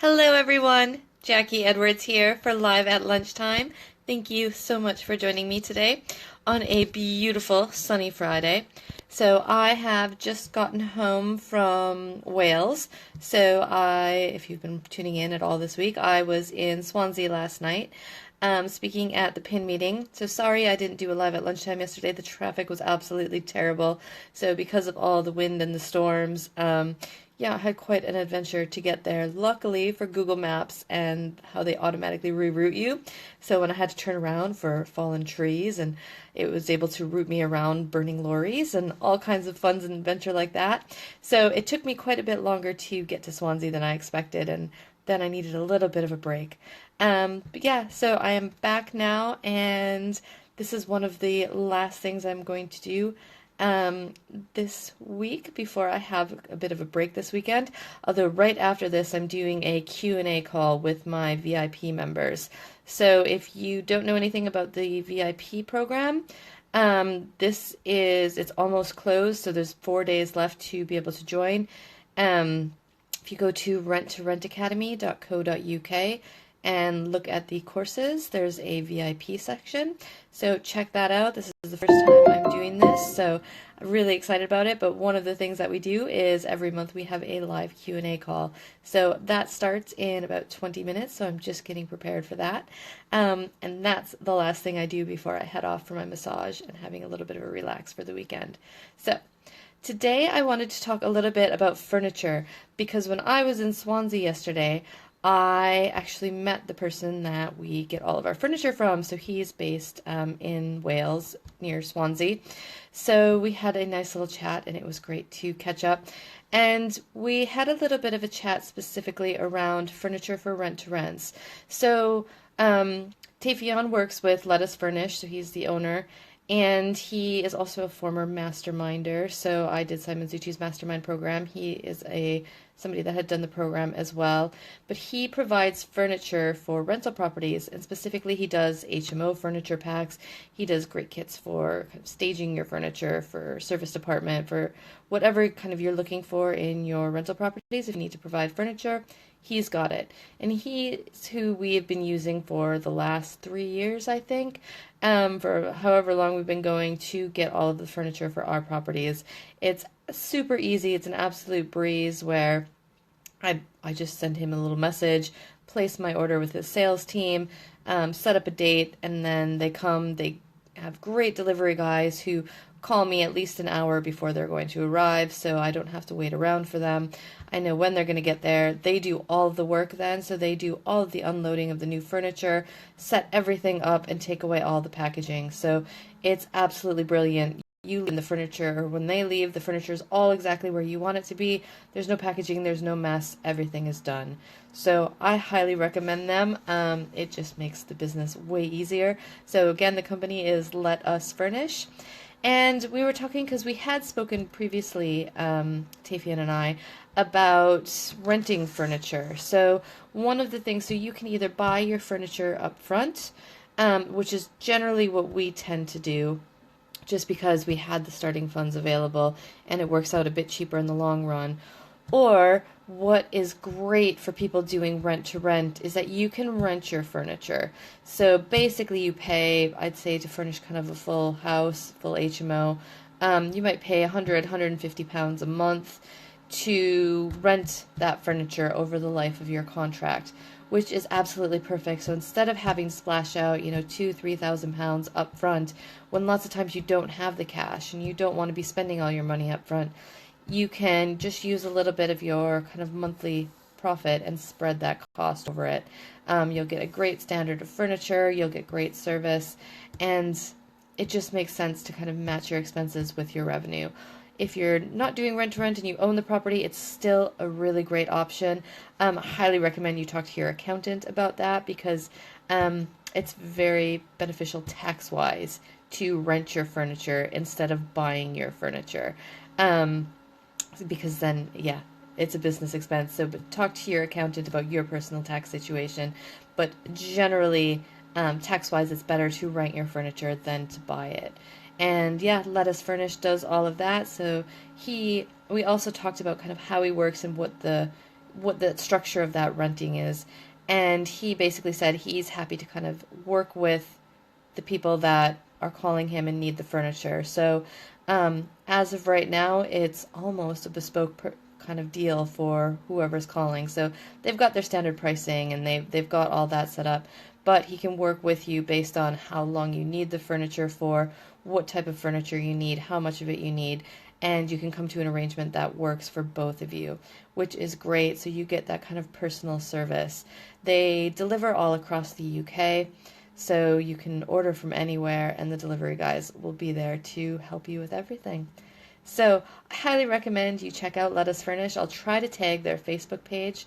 Hello everyone, Jacquie Edwards here for Live at Lunchtime. Thank you so much for joining me today on a beautiful sunny Friday. So I have just gotten home from Wales. If you've been tuning in at all this week, I was in Swansea last night. Speaking at the PIN meeting. So sorry I didn't do a live at lunchtime yesterday. The traffic was absolutely terrible. So because of all the wind and the storms, yeah, I had quite an adventure to get there. Luckily for Google Maps and how they automatically reroute you. So when I had to turn around for fallen trees, and it was able to route me around burning lorries and all kinds of fun and adventure like that. So it took me quite a bit longer to get to Swansea than I expected, and then I needed a little bit of a break. But yeah, so I am back now, and this is one of the last things I'm going to do this week before I have a bit of a break this weekend. Although right after this, I'm doing a Q&A call with my VIP members. So if you don't know anything about the VIP program, it's almost closed, so there's 4 days left to be able to join. If you go to renttorentacademy.co.uk and look at the courses, there's a VIP section. So check that out. This is the first time I'm doing this, so I'm really excited about it. But one of the things that we do is every month we have a live Q&A call. So that starts in about 20 minutes, so I'm just getting prepared for that. And that's the last thing I do before I head off for my massage and having a little bit of a relax for the weekend. So today I wanted to talk a little bit about furniture, because when I was in Swansea yesterday, I actually met the person that we get all of our furniture from. So he's based in Wales near Swansea. So we had a nice little chat, and it was great to catch up. And we had a little bit of a chat specifically around furniture for rent-to-rents. So Tafion works with Let Us Furnish, so he's the owner. And he is also a former masterminder. So I did Simon Zucchi's mastermind program. He is somebody that had done the program as well. But he provides furniture for rental properties, and specifically he does HMO furniture packs. He does great kits for kind of staging your furniture, for service department, for whatever kind of you're looking for in your rental properties. If you need to provide furniture, he's got it. And he's who we have been using for the last 3 years, I think, for however long we've been going to get all of the furniture for our properties. It's super easy. It's an absolute breeze where I just send him a little message, place my order with his sales team, set up a date, and then they come. They have great delivery guys who call me at least an hour before they're going to arrive, so I don't have to wait around for them. I know when they're going to get there. They do all of the work then, so they do all of the unloading of the new furniture, set everything up, and take away all the packaging. So it's absolutely brilliant. You leave the furniture, or when they leave, the furniture is all exactly where you want it to be. There's no packaging, there's no mess, everything is done. So I highly recommend them. It just makes the business way easier. So again, the company is Let Us Furnish. And we were talking, because we had spoken previously, Tafian and I, about renting furniture. So one of the things, so you can either buy your furniture up front, which is generally what we tend to do, just because we had the starting funds available and it works out a bit cheaper in the long run. Or what is great for people doing rent to rent is that you can rent your furniture. So basically you pay, I'd say, to furnish kind of a full house, full HMO, you might pay £150 a month to rent that furniture over the life of your contract, which is absolutely perfect. So instead of having to splash out, £2,000-3,000 up front, when lots of times you don't have the cash and you don't want to be spending all your money up front, you can just use a little bit of your kind of monthly profit and spread that cost over it. You'll get a great standard of furniture, you'll get great service, and it just makes sense to kind of match your expenses with your revenue. If you're not doing rent to rent and you own the property, it's still a really great option. I highly recommend you talk to your accountant about that, because it's very beneficial tax-wise to rent your furniture instead of buying your furniture. Because then, yeah, it's a business expense. So but talk to your accountant about your personal tax situation. But generally, tax-wise, it's better to rent your furniture than to buy it. And yeah, Let Us Furnish does all of that. So we also talked about kind of how he works and what the what the structure of that renting is. And he basically said he's happy to kind of work with the people that are calling him and need the furniture. So as of right now, it's almost a bespoke kind of deal for whoever's calling. So they've got their standard pricing and they've got all that set up. But he can work with you based on how long you need the furniture for, what type of furniture you need, how much of it you need, and you can come to an arrangement that works for both of you, which is great. So you get that kind of personal service. They deliver all across the UK, so you can order from anywhere, and the delivery guys will be there to help you with everything. So I highly recommend you check out Let Us Furnish. I'll try to tag their Facebook page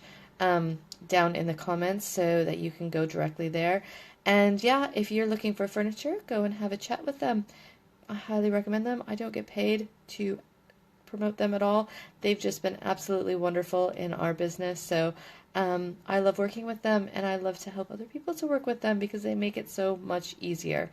down in the comments so that you can go directly there. And yeah, if you're looking for furniture, go and have a chat with them. I highly recommend them. I don't get paid to promote them at all. They've just been absolutely wonderful in our business. So I love working with them, and I love to help other people to work with them because they make it so much easier.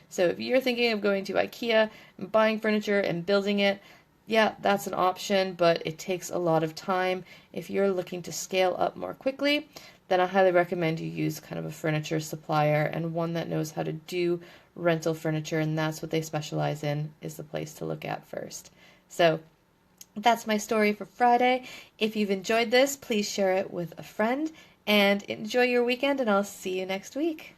So if you're thinking of going to IKEA and buying furniture and building it, yeah, that's an option, but it takes a lot of time. If you're looking to scale up more quickly, then I highly recommend you use kind of a furniture supplier, and one that knows how to do rental furniture, and that's what they specialize in, is the place to look at first. So that's my story for Friday. If you've enjoyed this, please share it with a friend, and enjoy your weekend, and I'll see you next week.